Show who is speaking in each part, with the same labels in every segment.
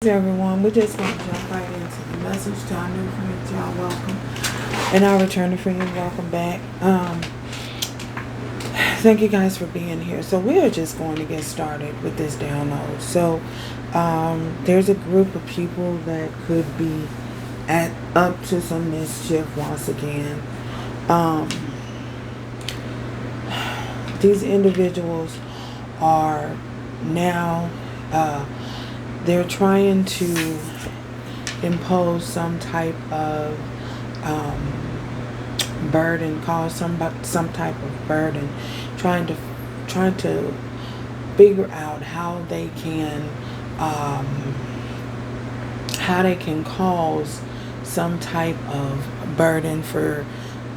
Speaker 1: Everyone, we're just going to jump right into the message. To our new friends, y'all welcome, and our returning friends, welcome back. Thank you guys for being here. So we are just going to get started with this download. So there's a group of people that could be up to some mischief once again. These individuals are now they're trying to impose some type of burden, cause some type of burden, trying to figure out how they can cause some type of burden for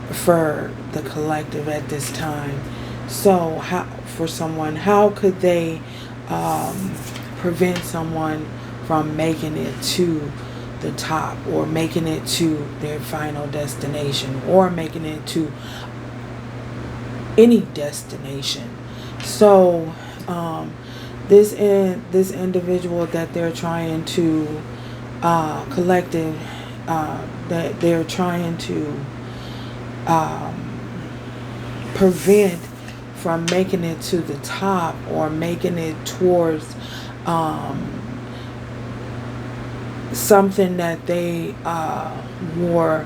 Speaker 1: the collective at this time. So how could they prevent someone from making it to the top, or making it to their final destination, or making it to any destination? So this individual that they're trying to that they're trying to prevent from making it to the top, or making it towards something that they were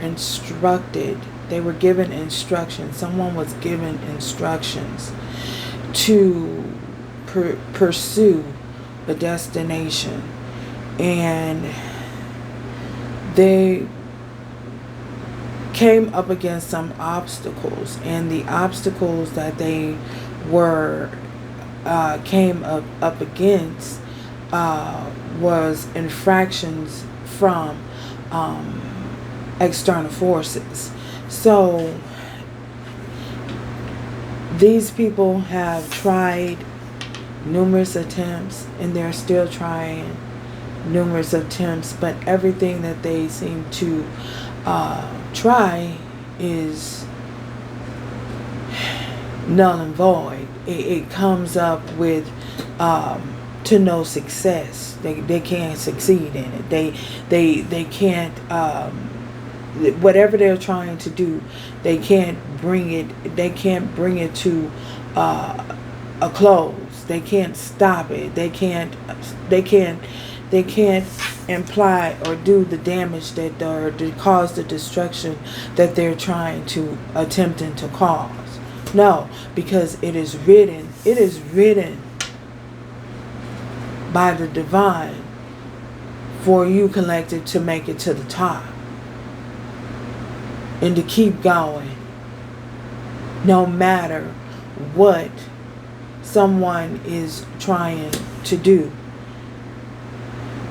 Speaker 1: instructed. They were given instructions. Someone was given instructions to pursue a destination, and they came up against some obstacles, and the obstacles that they were came up against was infractions from external forces. So these people have tried numerous attempts, and they're still trying numerous attempts, but everything that they seem to try is null and void. It comes up with to no success. They can't succeed in it. They can't whatever they're trying to do, they can't bring it to a close. They can't stop it. They can't imply or do the damage that, or to cause the destruction that they're attempting to cause. No, because it is written by the divine for you, collective, to make it to the top and to keep going, no matter what someone is trying to do.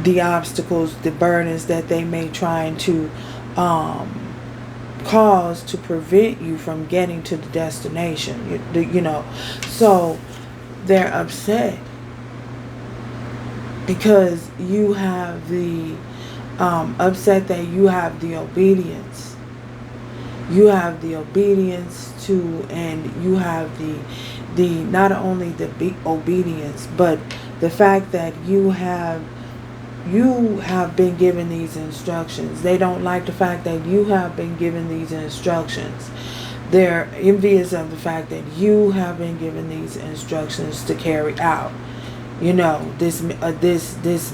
Speaker 1: The obstacles, the burdens that they may try to cause to prevent you from getting to the destination. So they're upset because you have the upset that you have the obedience. You have the obedience to, and you have the not only the obedience, but the fact that you have been given these instructions. They don't like the fact that you have been given these instructions. They're envious of the fact that you have been given these instructions to carry out, this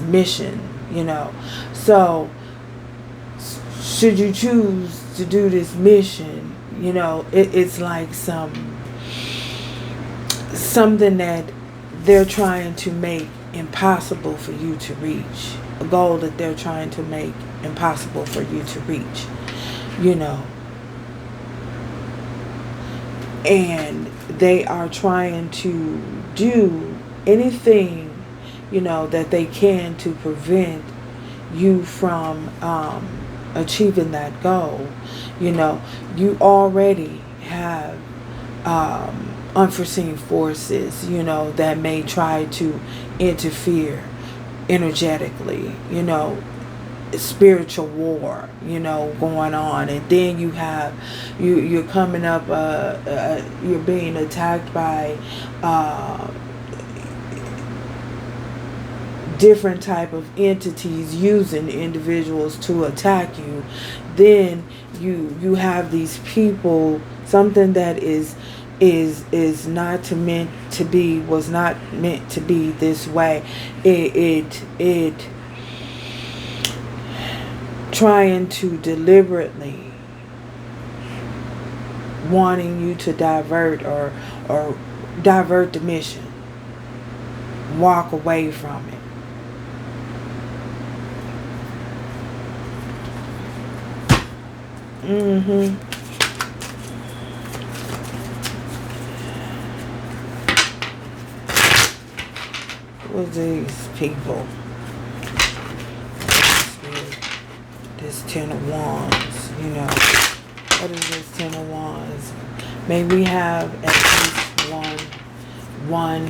Speaker 1: mission, So should you choose to do this mission, it's like something that they're trying to make impossible for you to reach. A goal that they're trying to make impossible for you to reach. And they are trying to do anything, that they can to prevent you from achieving that goal. You already have unforeseen forces, that may try to interfere energetically, spiritual war, going on. And then you're coming up, you're being attacked by different type of entities using individuals to attack you, then you have these people, something that is not meant to be, was not meant to be this way. It trying to deliberately wanting you to divert or divert the mission, walk away from it. What's these people? This Ten of Wands, you know. What is this Ten of Wands? May we have at least one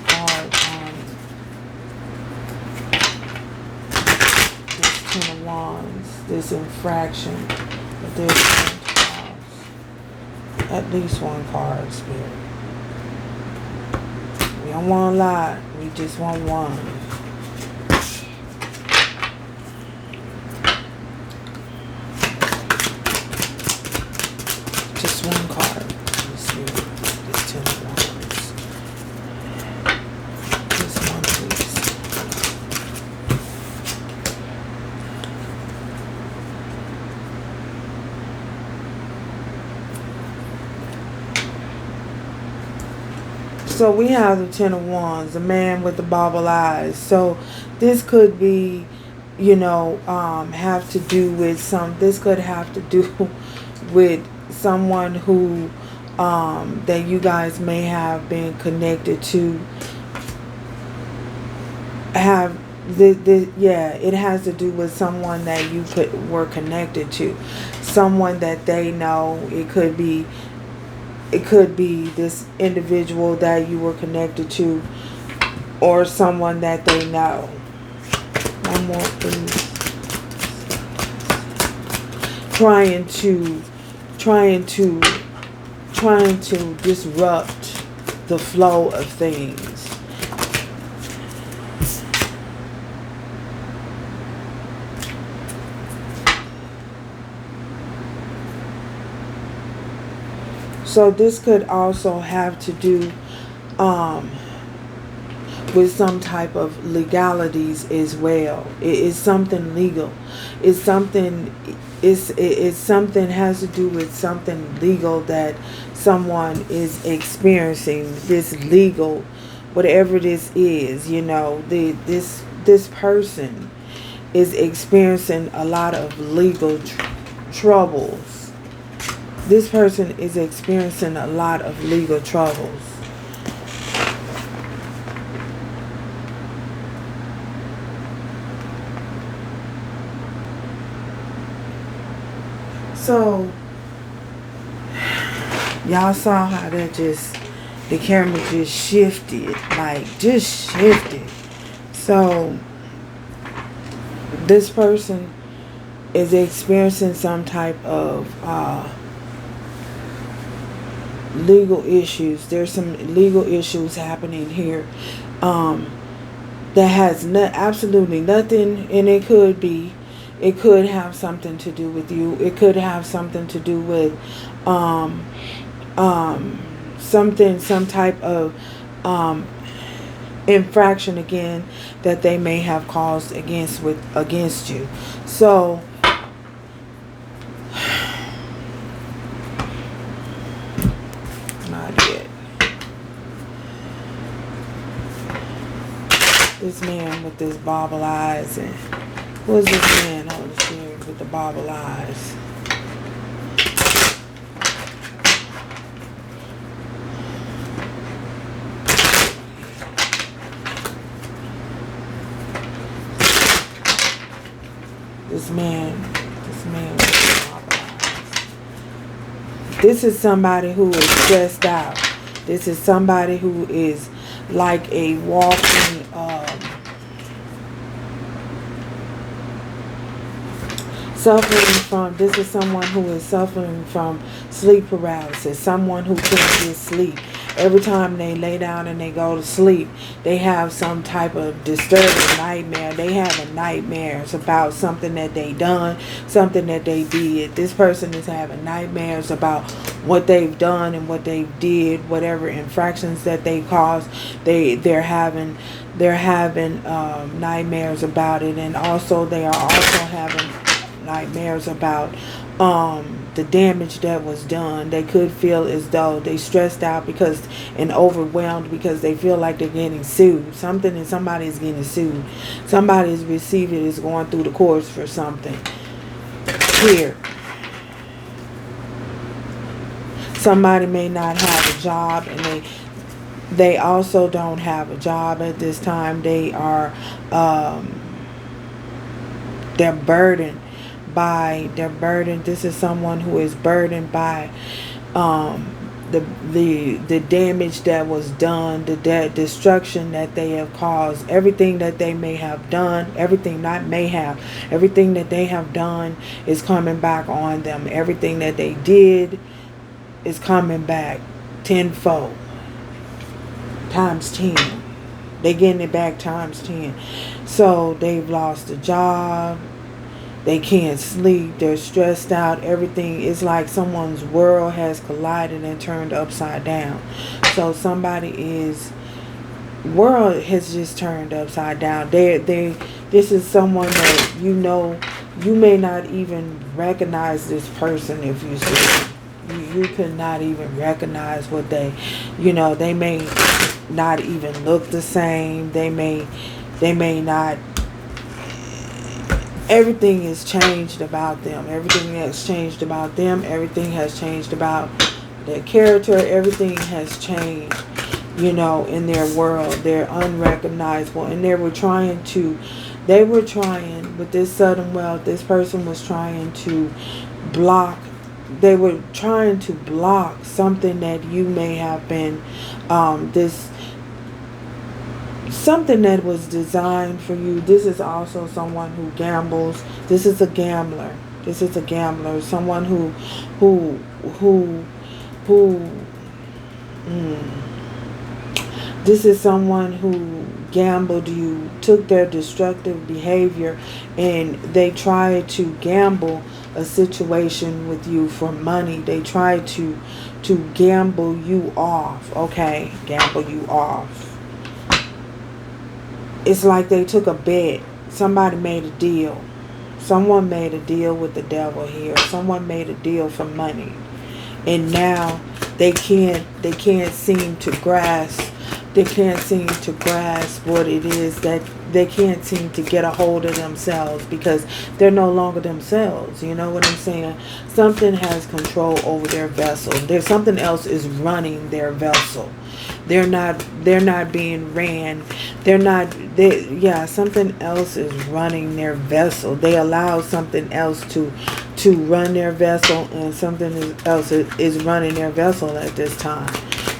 Speaker 1: card on this Ten of Wands, this infraction of this Pentacles. At least one card, Spirit. We don't want a lot. We just want one. Just one card. Let's see. This Ten of Wands. Just one, please. So we have the Ten of Wands, the man with the bobble eyes. So this could be, you know, have to do with this could have to do with someone who that you guys may have been connected to. It has to do with someone that you were connected to, someone that they know. It could be this individual that you were connected to, or someone that they know. One more, please. Trying to disrupt the flow of things. So this could also have to do with some type of legalities as well. It is something legal. It's something has to do with something legal that someone is experiencing. This legal, whatever this is, you know, this person is experiencing a lot of legal troubles. This person is experiencing a lot of legal troubles. So, y'all saw how that the camera just shifted. So, this person is experiencing some type of legal issues. There's some legal issues happening here that has absolutely nothing, and it could have something to do with you. It could have something to do with some type of infraction again that they may have caused against you. So not yet. This man with this bobble eyes, and who's this man on the screen with the bobble eyes? This man with the bobble eyes. This is somebody who is stressed out. This is somebody who is like a walking this is someone who is suffering from sleep paralysis, someone who can't get sleep. Every time they lay down and they go to sleep, they have some type of disturbing nightmare. They having nightmares about something that they done, something that they did. This person is having nightmares about what they've done and what they did, whatever infractions that they caused. They're having nightmares about it, and also they are also having nightmares about the damage that was done. They could feel as though they stressed out because and overwhelmed because they feel like they're getting sued. Something and somebody is getting sued. Somebody is receiving, is going through the courts for something. Here. Somebody may not have a job, and they also don't have a job at this time. They are they're burdened. This is someone who is burdened by the damage that was done, the destruction that they have caused, everything that they may have done, everything that they have done is coming back on them. Everything that they did is coming back tenfold, times 10. They're getting it back times 10. So they've lost a job. They can't sleep. They're stressed out. Everything is like someone's world has collided and turned upside down. So world has just turned upside down. This is someone that you may not even recognize this person if you see them. You could not even recognize what they may not even look the same. They may not. Everything is changed about them. Everything has changed about them. Everything has changed about their character. Everything has changed, in their world. They're unrecognizable. And they were trying with this sudden wealth, this person was trying to block. They were trying to block something that you may have been, something that was designed for you. This is also someone who gambles. This is a gambler. Someone who this is someone who gambled you, took their destructive behavior, and they tried to gamble a situation with you for money. They tried to gamble you off. Okay, gamble you off. It's like they took a bet. Somebody made a deal. Someone made a deal with the devil here. Someone made a deal for money. And now they can't seem to grasp. They can't seem to grasp what it is that they can't seem to get a hold of themselves because they're no longer themselves. You know what I'm saying? Something has control over their vessel. There's something else is running their vessel. They're not being ran. Something else is running their vessel. They allow something else to run their vessel, and something else is running their vessel at this time.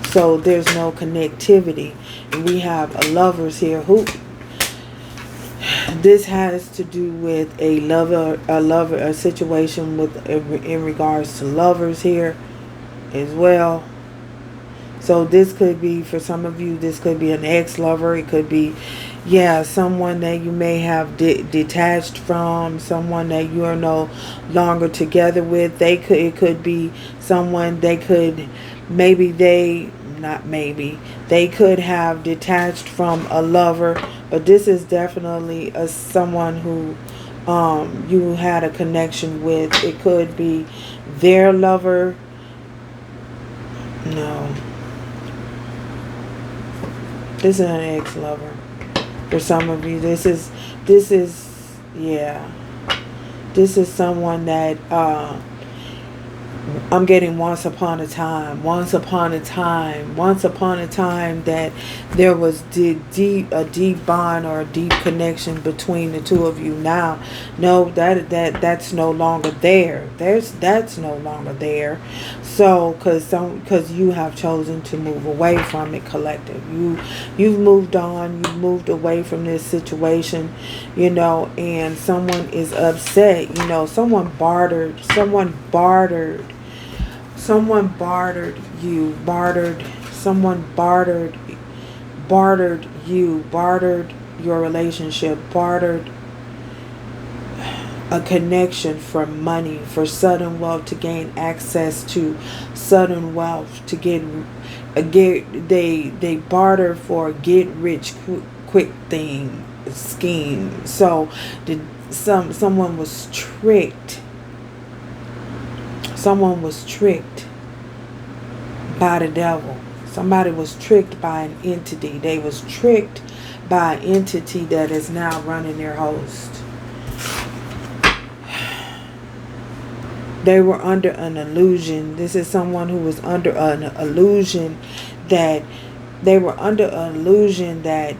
Speaker 1: So there's no connectivity. And we have a lovers here who this has to do with a situation with in regards to lovers here as well. So this could be, for some of you, this could be an ex-lover. It could be, someone that you may have detached from, someone that you are no longer together with. It could be someone they could have detached from a lover. But this is definitely someone who you had a connection with. It could be their lover. No. This is an ex-lover. For some of you, this is someone that I'm getting once upon a time that there was a deep bond or a deep connection between the two of you. Now, no, that's no longer there. That's no longer there. So, because you have chosen to move away from it, collective. You've moved on. You've moved away from this situation, and someone is upset. Someone bartered you, bartered someone bartered you, bartered your relationship, bartered a connection for money, for sudden wealth, to gain access to sudden wealth, to get they barter for get rich quick thing scheme. So someone was tricked. Someone was tricked by the devil. Somebody was tricked by an entity. They was tricked by an entity that is now running their host. They were under an illusion. This is someone who was under an illusion that they were under an illusion that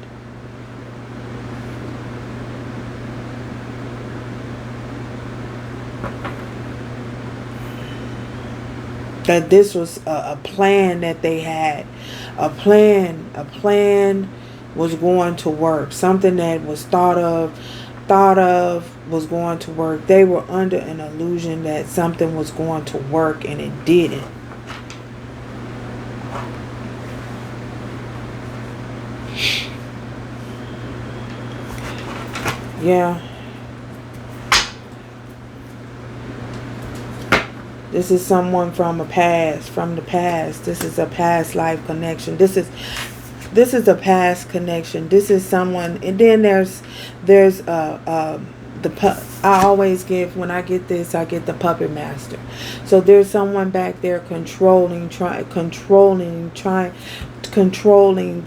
Speaker 1: this was a plan that they had. A plan was going to work. Something that was thought of was going to work. They were under an illusion that something was going to work, and it didn't. Yeah. This is someone from the past. This is a past life connection. This is a past connection. This is someone, and then there's I always give, when I get this, I get the puppet master. So there's someone back there controlling the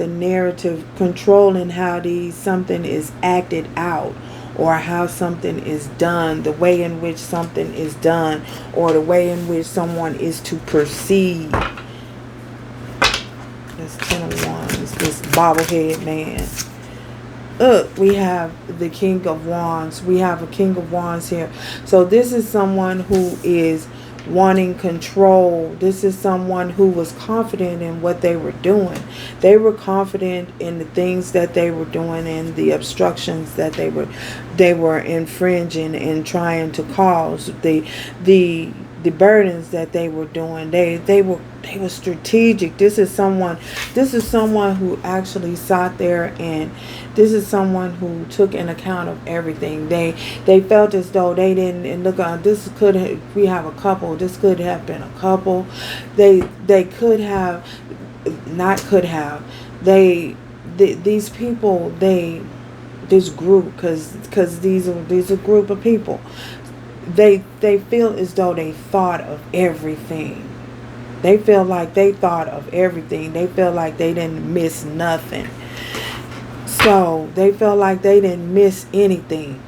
Speaker 1: narrative, controlling how something is acted out, or how something is done, the way in which something is done, or the way in which someone is to proceed. That's 10 of Wands, this bobblehead man. We have the King of Wands. We have a King of Wands here. So this is someone who is wanting control. This is someone who was confident in what they were doing. They were confident in the things that they were doing and the obstructions that they were infringing and trying to cause. The burdens that they were doing. They were strategic. This is someone who actually sat there, and this is someone who took in account of everything. They felt as though they didn't, and look, we have a couple. This could have been a couple. They could have, not could have. These people, this group, because these are a group of people. They feel as though they thought of everything. They feel like they thought of everything. They feel like they didn't miss nothing. So they feel like they didn't miss anything.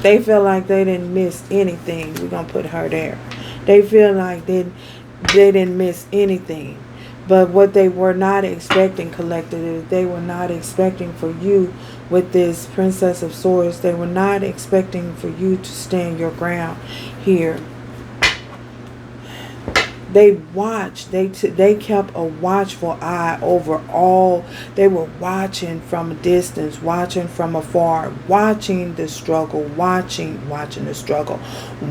Speaker 1: They feel like they didn't miss anything. We're going to put her there. They feel like they didn't miss anything. But what they were not expecting, collective, they were not expecting for you with this Princess of Swords. They were not expecting for you to stand your ground here. They watched. They kept a watchful eye over all. They were watching from a distance, watching from afar, watching the struggle, watching the struggle,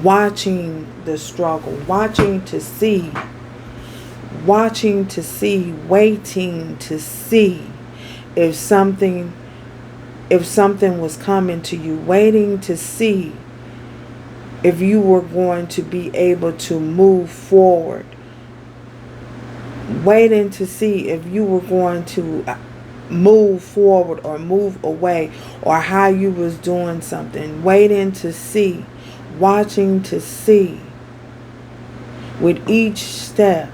Speaker 1: watching the struggle, watching to see, waiting to see if something was coming to you, waiting to see if you were going to be able to move forward, waiting to see if you were going to move forward or move away, or how you was doing something, waiting to see, watching to see with each step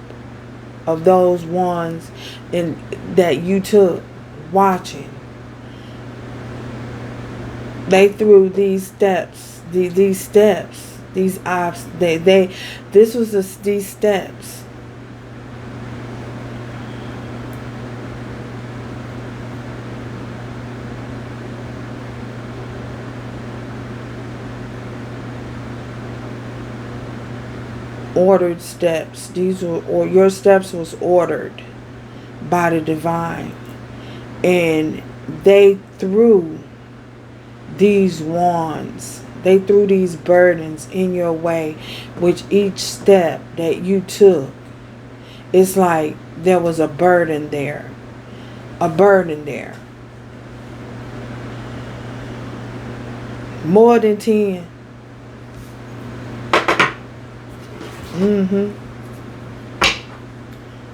Speaker 1: of those ones that you took, watching. They threw these steps, these steps, these steps. Ordered steps. These were, or your steps was ordered by the divine, and they threw these wands, they threw these burdens in your way, which each step that you took, It's like there was a burden there. A burden there. More than 10.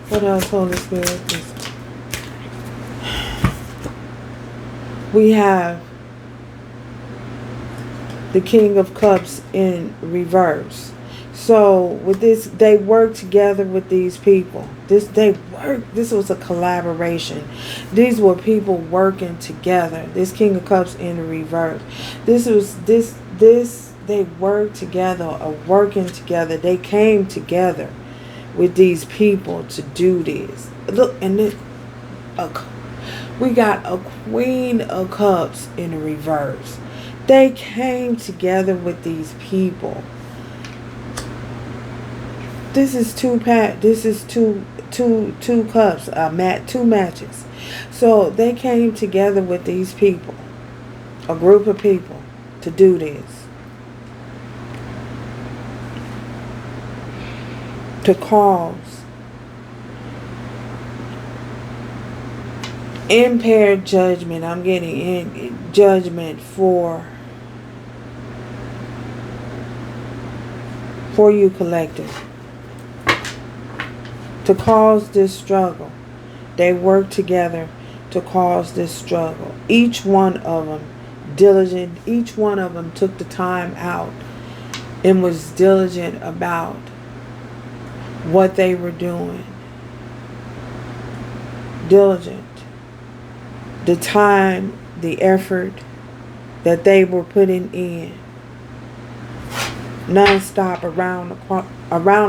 Speaker 1: What else, Holy Spirit? We have the King of Cups in reverse. So with this, they worked together with these people. This was a collaboration. These were people working together. This King of Cups in reverse. They worked together, or working together. They came together with these people to do this. Look, and this, we got a Queen of Cups in reverse. They came together with these people. This is two cups, two matches. So they came together with these people, a group of people, to do this. To cause impaired judgment. I'm getting in judgment for you, collective. To cause this struggle. They work together to cause this struggle. Each one of them diligent. Each one of them took the time out and was diligent about what they were doing. Diligent. The time, the effort that they were putting in. Non-stop around the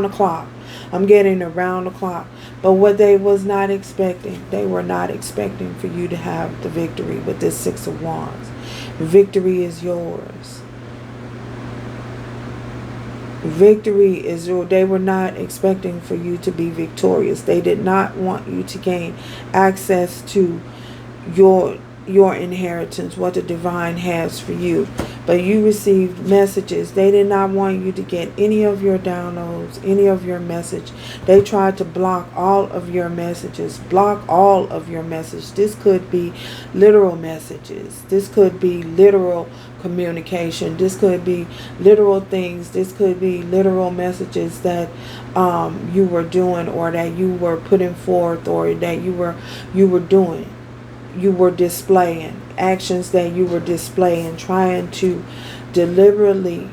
Speaker 1: clock. I'm getting around the clock. But what they was not expecting, they were not expecting for you to have the victory with this Six of Wands. Victory is yours. Victory is yours. They were not expecting for you to be victorious. They did not want you to gain access to your inheritance, what the divine has for you. But you received messages. They did not want you to get any of your downloads, any of your message. They tried to block all of your messages. Block all of your message. This could be literal messages. This could be literal communication. This could be literal things. This could be literal messages that you were doing, or that you were putting forth, or that you were doing. You were displaying actions that you were displaying, trying to deliberately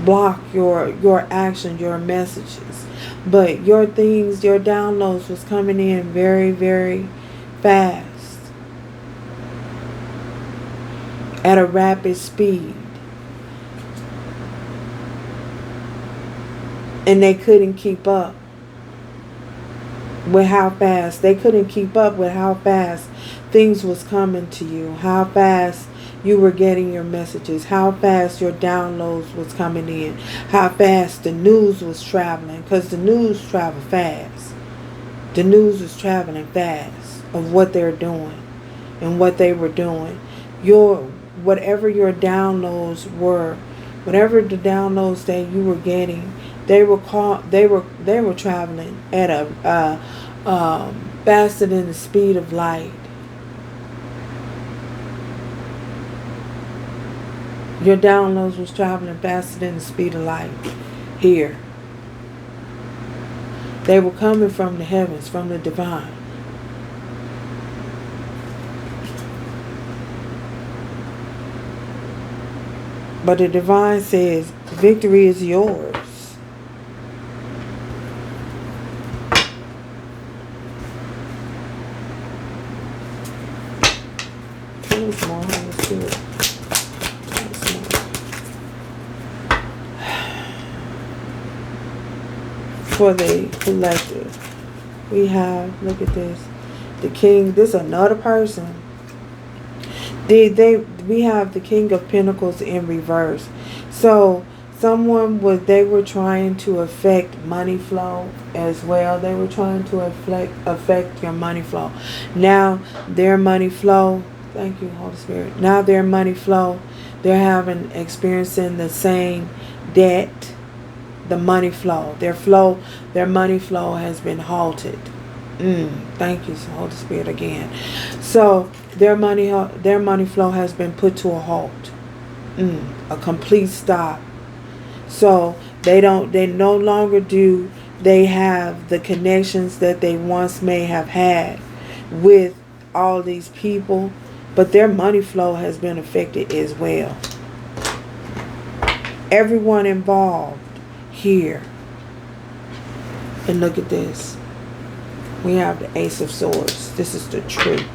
Speaker 1: block your actions, your messages. But your things, your downloads was coming in very, very fast, at a rapid speed, and they couldn't keep up with how fast. They couldn't keep up with how fast things was coming to you, how fast you were getting your messages, how fast your downloads was coming in, how fast the news was traveling, because the news travel fast. The news was traveling fast of what they're doing and what they were doing. Whatever your downloads were, whatever the downloads that you were getting, they were traveling at a faster than the speed of light. Your downloads was traveling faster than the speed of light here. They were coming from the heavens, from the divine. But the divine says, victory is yours. More, Holy Spirit. For the collective, we have, look at this, the king. This is another person. We have the King of Pentacles in reverse. So they were trying to affect money flow as well. They were trying to affect your money flow. Now their money flow. Thank you, Holy Spirit. Now their money flow, they're experiencing the same debt the money flow. Their money flow has been halted. Thank you, Holy Spirit, again. So their money flow has been put to a halt. A complete stop. So they no longer do they have the connections that they once may have had with all these people, but their money flow has been affected as well. Everyone involved here. And look at this. We have the Ace of Swords. This is the truth.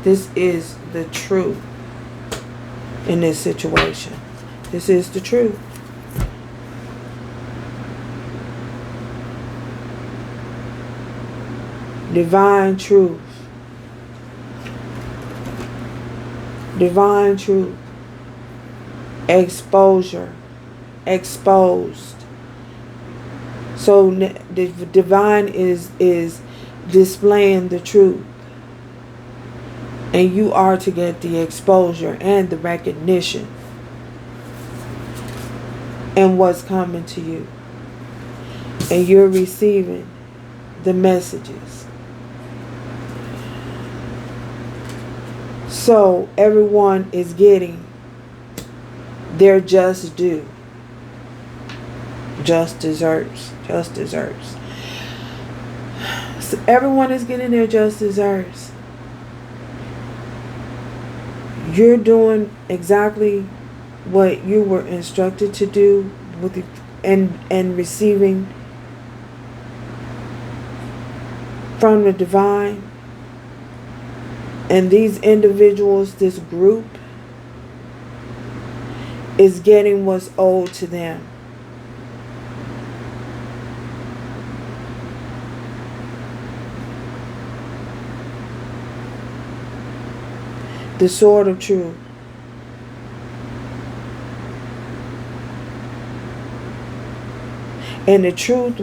Speaker 1: This is the truth in this situation. This is the truth. Divine truth. Divine truth. Exposure. Exposed. So the divine is displaying the truth. And you are to get the exposure and the recognition and what's coming to you. And you're receiving the messages. So everyone is getting their just due. Just deserves. Just deserves. So everyone is getting their just deserves. You're doing exactly what you were instructed to do with the, and receiving from the divine. And these individuals, this group, is getting what's owed to them. The sword of truth. And the truth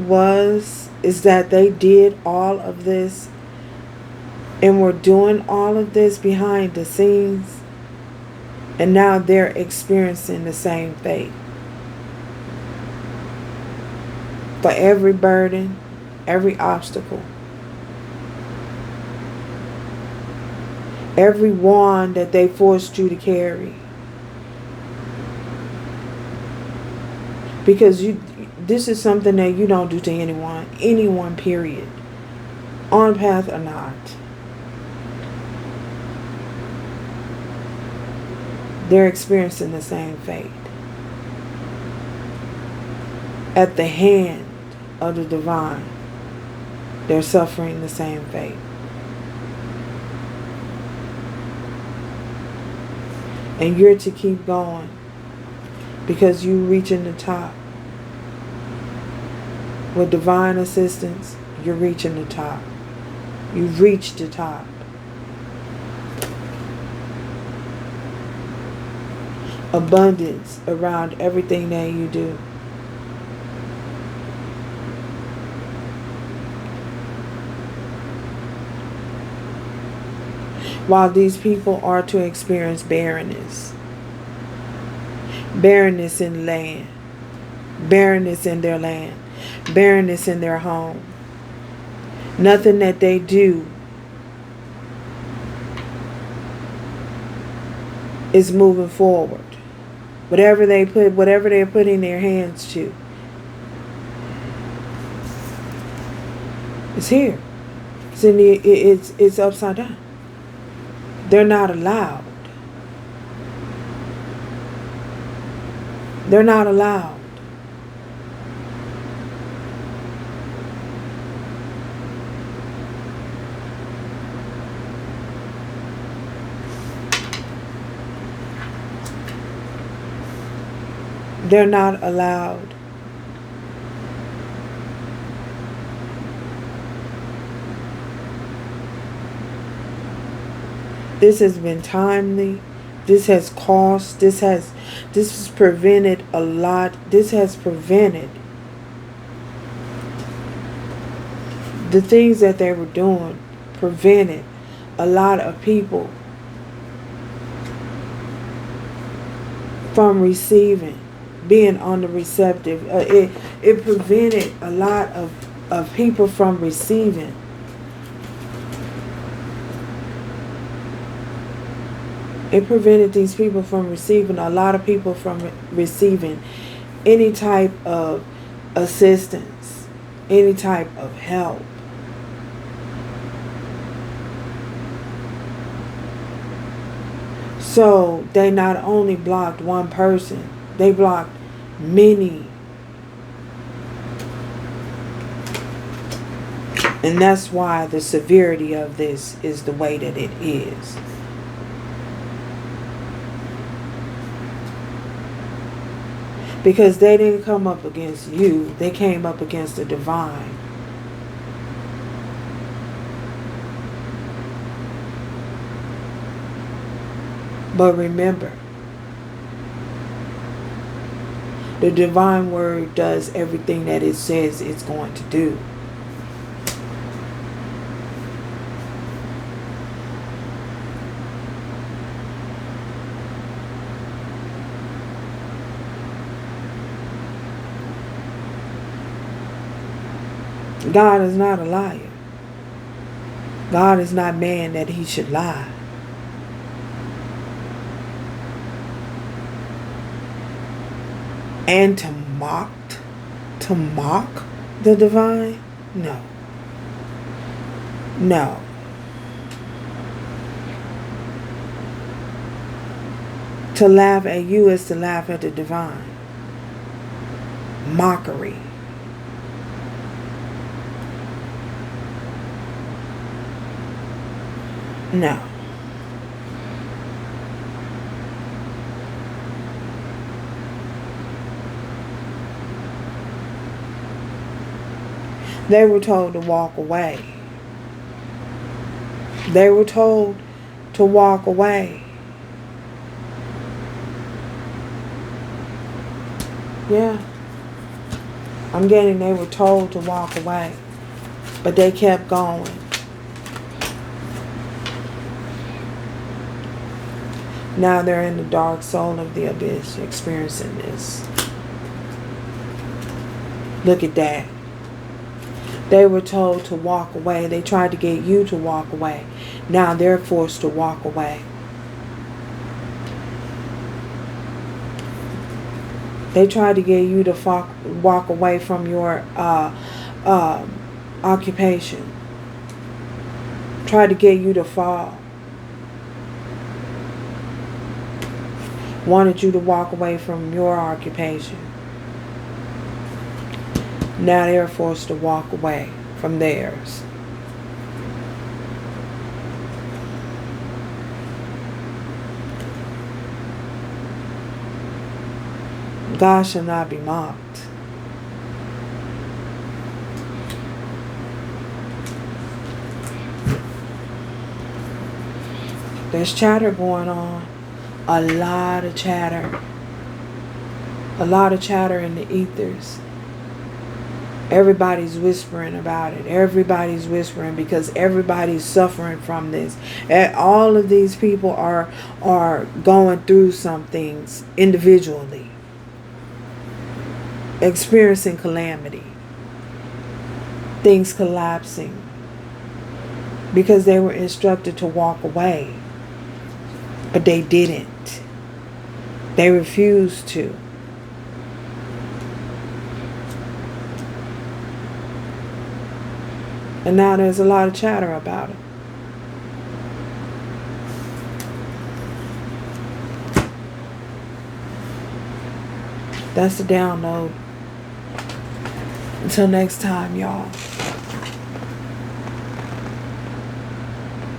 Speaker 1: is that they did all of this and were doing all of this behind the scenes. And now they're experiencing the same fate. For every burden, every obstacle, every wand that they forced you to carry. Because this is something that you don't do to anyone, period. On path or not. They're experiencing the same fate. At the hand of the divine, they're suffering the same fate. And you're to keep going because you're reaching the top. With divine assistance, you're reaching the top. You've reached the top. Abundance around everything that you do. While these people are to experience barrenness. Barrenness in land. Barrenness in their land. Barrenness in their home. Nothing that they do is moving forward. Whatever they're putting their hands to, it's here. It's upside down. They're not allowed. They're not allowed. They're not allowed. This has been timely. This has cost. This has prevented a lot. This has prevented the things that they were doing. Prevented a lot of people from receiving being on the receptive. It prevented a lot of people from receiving. It prevented these people from receiving, a lot of people from receiving any type of assistance, any type of help. So they not only blocked one person, they blocked many. And that's why the severity of this is the way that it is. Because they didn't come up against you, they came up against the divine. But remember, the divine word does everything that it says it's going to do. God is not a liar. God is not man that he should lie. And to mock the divine? No. No. To laugh at you is to laugh at the divine. Mockery. No. They were told to walk away. They were told to walk away. Yeah. I'm getting they were told to walk away. But they kept going. Now they're in the dark soul of the abyss experiencing this. Look at that. They were told to walk away. They tried to get you to walk away. Now they're forced to walk away. They tried to get you to walk away from your occupation. Tried to get you to fall. Wanted you to walk away from your occupation. Now they're forced to walk away from theirs. God shall not be mocked. There's chatter going on. A lot of chatter. A lot of chatter in the ethers. Everybody's whispering about it. Everybody's whispering because everybody's suffering from this. All of these people are going through some things individually. Experiencing calamity. Things collapsing. Because they were instructed to walk away. But they didn't. They refused to. And now there's a lot of chatter about it. That's the download. Until next time, y'all.